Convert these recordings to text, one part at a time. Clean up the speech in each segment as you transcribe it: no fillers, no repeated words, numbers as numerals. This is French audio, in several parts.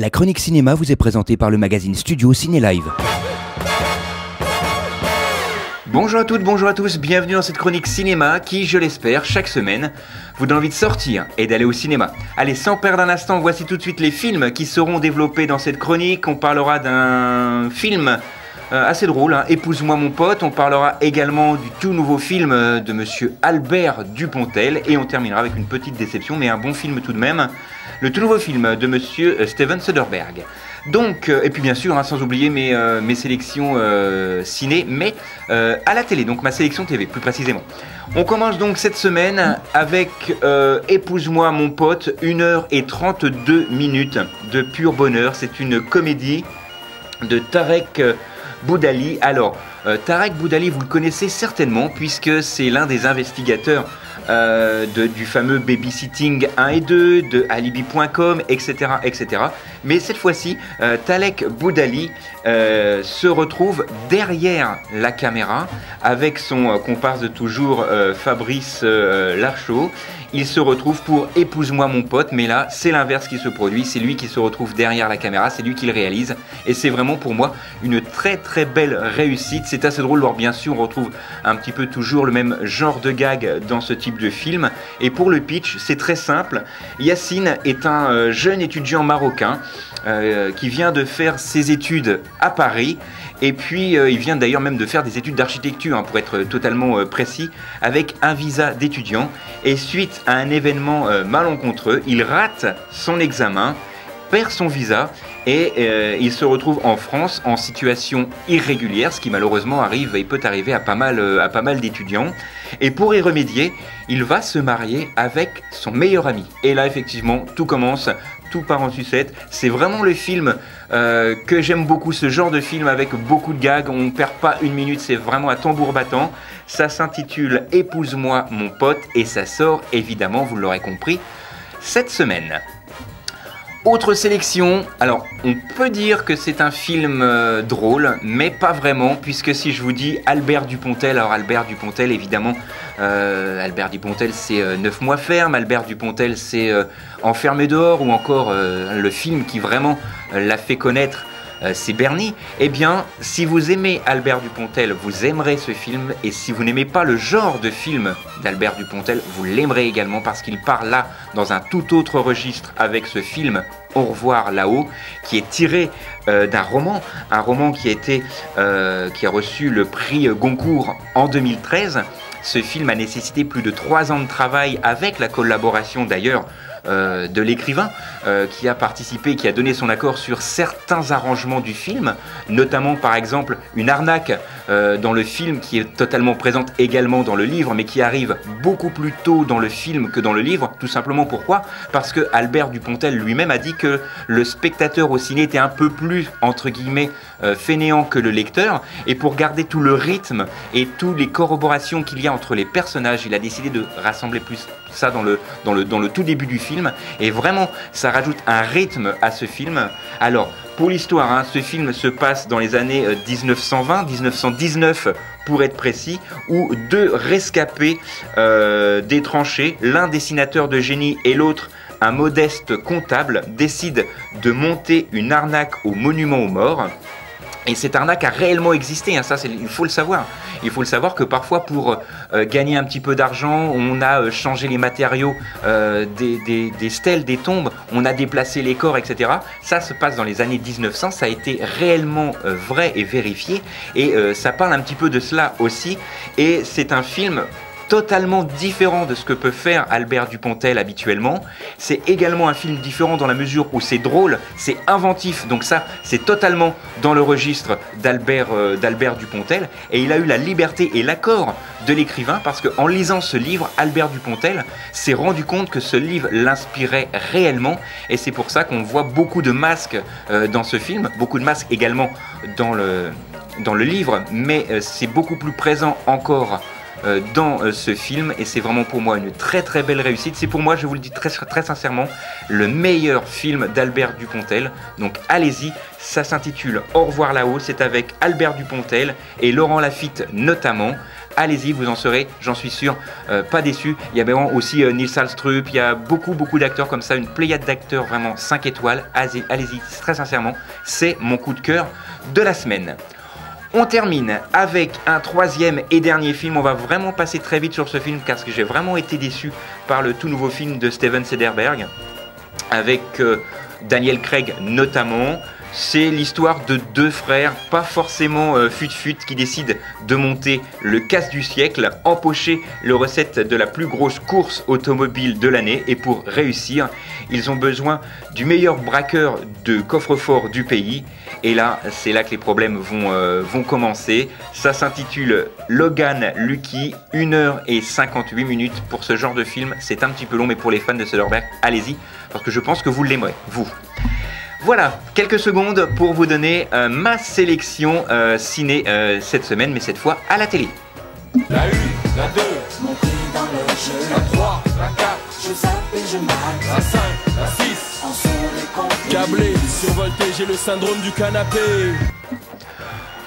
La chronique cinéma vous est présentée par le magazine Studio Ciné Live. Bonjour à toutes, bonjour à tous, bienvenue dans cette chronique cinéma qui, je l'espère, chaque semaine, vous donne envie de sortir et d'aller au cinéma. Allez, sans perdre un instant, voici tout de suite les films qui seront développés dans cette chronique. On parlera d'un film assez drôle, hein, Épouse-moi mon pote. On parlera également du tout nouveau film de monsieur Albert Dupontel. Et on terminera avec une petite déception, mais un bon film tout de même. Le tout nouveau film de monsieur Steven Soderbergh. Donc, et puis bien sûr, hein, sans oublier mes sélections ciné, mais à la télé, donc ma sélection TV plus précisément. On commence donc cette semaine avec Épouse-moi mon pote, 1h32 de pur bonheur. C'est une comédie de Tarek Boudali. Alors, Tarek Boudali, vous le connaissez certainement puisque c'est l'un des investigateurs du fameux Babysitting 1 et 2, de Alibi.com, etc., etc. Mais cette fois-ci, Tarek Boudali se retrouve derrière la caméra avec son comparse de toujours, Fabrice Larchaud. Il se retrouve pour Épouse-moi mon pote, mais là, c'est l'inverse qui se produit. C'est lui qui se retrouve derrière la caméra, c'est lui qui le réalise. Et c'est vraiment pour moi une très très belle réussite. C'est assez drôle, alors bien sûr, on retrouve un petit peu toujours le même genre de gag dans ce type de film. Et pour le pitch, c'est très simple. Yacine est un jeune étudiant marocain qui vient de faire ses études à Paris. Et puis, il vient d'ailleurs même de faire des études d'architecture, hein, pour être totalement précis, avec un visa d'étudiant. Et suite à un événement malencontreux, il rate son examen, perd son visa et il se retrouve en France en situation irrégulière, ce qui malheureusement arrive et peut arriver à pas mal d'étudiants. Et pour y remédier, il va se marier avec son meilleur ami. Et là, effectivement, tout commence, tout part en sucette. C'est vraiment le film que j'aime beaucoup, ce genre de film avec beaucoup de gags. On ne perd pas une minute, c'est vraiment à tambour battant. Ça s'intitule Épouse-moi mon pote et ça sort évidemment, vous l'aurez compris, cette semaine. Autre sélection, alors on peut dire que c'est un film drôle, mais pas vraiment, puisque si je vous dis Albert Dupontel, alors Albert Dupontel évidemment, Albert Dupontel c'est 9 mois ferme, Albert Dupontel c'est Enfermé dehors, ou encore le film qui vraiment l'a fait connaître, c'est Bernie. Eh bien, si vous aimez Albert Dupontel, vous aimerez ce film, et si vous n'aimez pas le genre de film d'Albert Dupontel, vous l'aimerez également parce qu'il part là dans un tout autre registre avec ce film Au revoir là-haut, qui est tiré d'un roman, un roman qui a reçu le prix Goncourt en 2013. Ce film a nécessité plus de 3 ans de travail avec la collaboration d'ailleurs de l'écrivain qui a participé, qui a donné son accord sur certains arrangements du film, notamment par exemple une arnaque dans le film qui est totalement présente également dans le livre, mais qui arrive beaucoup plus tôt dans le film que dans le livre. Tout simplement pourquoi? Parce que Albert Dupontel lui-même a dit que le spectateur au ciné était un peu plus, entre guillemets, fainéant que le lecteur, et pour garder tout le rythme et toutes les corroborations qu'il y a entre les personnages, il a décidé de rassembler plus ça dans le tout début du film, et vraiment ça rajoute un rythme à ce film. Alors pour l'histoire, hein, ce film se passe dans les années 1920-1919 pour être précis, où 2 rescapés des tranchées, l'un dessinateur de génie et l'autre un modeste comptable, décident de monter une arnaque au monument aux morts. Et cette arnaque a réellement existé, hein, ça il faut le savoir. Il faut le savoir que parfois pour gagner un petit peu d'argent, on a changé les matériaux des stèles, des tombes, on a déplacé les corps, etc. Ça se passe dans les années 1900, ça a été réellement vrai et vérifié, et ça parle un petit peu de cela aussi. Et c'est un film totalement différent de ce que peut faire Albert Dupontel habituellement. C'est également un film différent dans la mesure où c'est drôle, c'est inventif, donc ça c'est totalement dans le registre d'Albert Dupontel, et il a eu la liberté et l'accord de l'écrivain, parce qu'en lisant ce livre, Albert Dupontel s'est rendu compte que ce livre l'inspirait réellement, et c'est pour ça qu'on voit beaucoup de masques dans ce film, beaucoup de masques également dans le livre, mais c'est beaucoup plus présent encore dans ce film, et c'est vraiment pour moi une très très belle réussite. C'est pour moi, je vous le dis très, très sincèrement, le meilleur film d'Albert Dupontel. Donc allez-y, ça s'intitule Au revoir là-haut, c'est avec Albert Dupontel et Laurent Lafitte notamment. allez-y, vous en serez, j'en suis sûr, pas déçus. Il y a vraiment aussi Nils Ahlstrup, il y a beaucoup d'acteurs comme ça, une pléiade d'acteurs vraiment 5 étoiles. Allez-y, très sincèrement, c'est mon coup de cœur de la semaine. On termine avec un troisième et dernier film. On va vraiment passer très vite sur ce film parce que j'ai vraiment été déçu par le tout nouveau film de Steven Soderbergh avec Daniel Craig notamment. C'est l'histoire de deux frères, pas forcément fut-fut, qui décident de monter le casse du siècle, empocher le recette de la plus grosse course automobile de l'année. Et pour réussir, ils ont besoin du meilleur braqueur de coffre-fort du pays. Et là, c'est là que les problèmes vont commencer. Ça s'intitule Logan Lucky, 1h58 pour ce genre de film. C'est un petit peu long, mais pour les fans de Soderbergh, allez-y, parce que je pense que vous l'aimerez, vous. Voilà, quelques secondes pour vous donner ma sélection ciné cette semaine, mais cette fois à la télé. La 1, la 2, monter dans le jeu. La 3, la 4, je zappe et je mate. La 5, la 6, en son les câblé, survolté, j'ai le syndrome du canapé.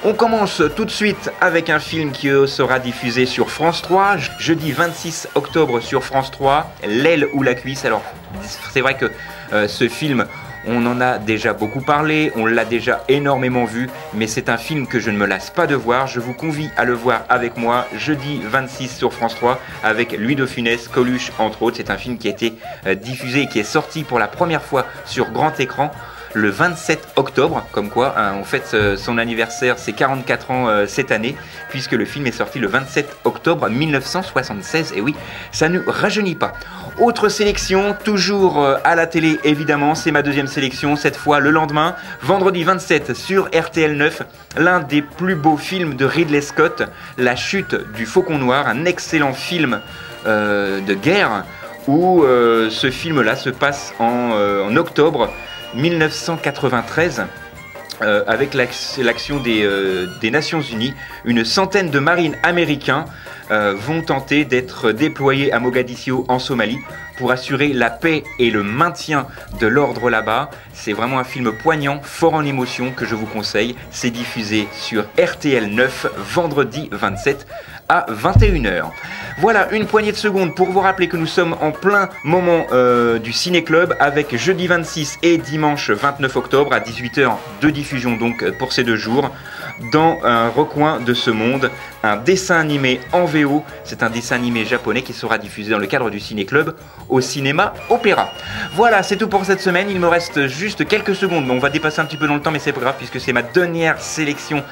On commence tout de suite avec un film qui sera diffusé sur France 3, jeudi 26 octobre sur France 3, L'aile ou la cuisse. Alors, c'est vrai que ce film, on en a déjà beaucoup parlé, on l'a déjà énormément vu, mais c'est un film que je ne me lasse pas de voir. Je vous convie à le voir avec moi jeudi 26 sur France 3 avec Louis de Funès, Coluche entre autres. C'est un film qui a été diffusé et qui est sorti pour la première fois sur grand écran le 27 octobre, comme quoi on fête son anniversaire, c'est 44 ans cette année, puisque le film est sorti le 27 octobre 1976, et oui, ça ne rajeunit pas. Autre sélection, toujours à la télé évidemment, c'est ma deuxième sélection, cette fois le lendemain, vendredi 27 sur RTL 9, l'un des plus beaux films de Ridley Scott, La chute du faucon noir, un excellent film de guerre, où ce film-là se passe en octobre 1993 avec l'action des Nations Unies. Une centaine de marines américains vont tenter d'être déployés à Mogadiscio en Somalie pour assurer la paix et le maintien de l'ordre là-bas. C'est vraiment un film poignant, fort en émotion que je vous conseille. C'est diffusé sur RTL 9 vendredi 27 à 21h. Voilà, une poignée de secondes pour vous rappeler que nous sommes en plein moment du Ciné-Club avec jeudi 26 et dimanche 29 octobre à 18h de diffusion donc pour ces 2 jours. Dans un recoin de ce monde, un dessin animé en VO. C'est un dessin animé japonais qui sera diffusé dans le cadre du Ciné-Club au cinéma Opéra. Voilà, c'est tout pour cette semaine. Il me reste juste quelques secondes. On va dépasser un petit peu dans le temps, mais c'est pas grave puisque c'est ma dernière sélection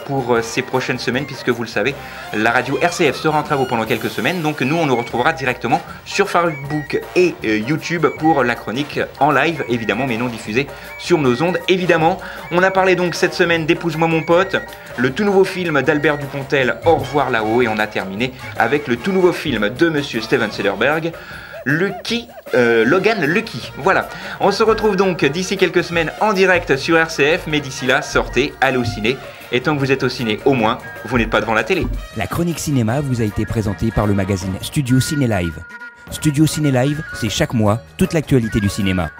pour ces prochaines semaines, puisque vous le savez, la radio RCF sera en travaux pendant quelques semaines. Donc nous, on nous retrouvera directement sur Facebook et YouTube pour la chronique en live, évidemment, mais non diffusée sur nos ondes, évidemment. On a parlé donc cette semaine d'Épouse-moi mon pote, le tout nouveau film d'Albert Dupontel, Au revoir là-haut, et on a terminé avec le tout nouveau film de Monsieur Steven Soderbergh, Logan Lucky. Voilà, on se retrouve donc d'ici quelques semaines en direct sur RCF, mais d'ici là, sortez, allez au ciné, et tant que vous êtes au ciné, au moins, vous n'êtes pas devant la télé. La chronique cinéma vous a été présentée par le magazine Studio Ciné Live. Studio Ciné Live, c'est chaque mois toute l'actualité du cinéma.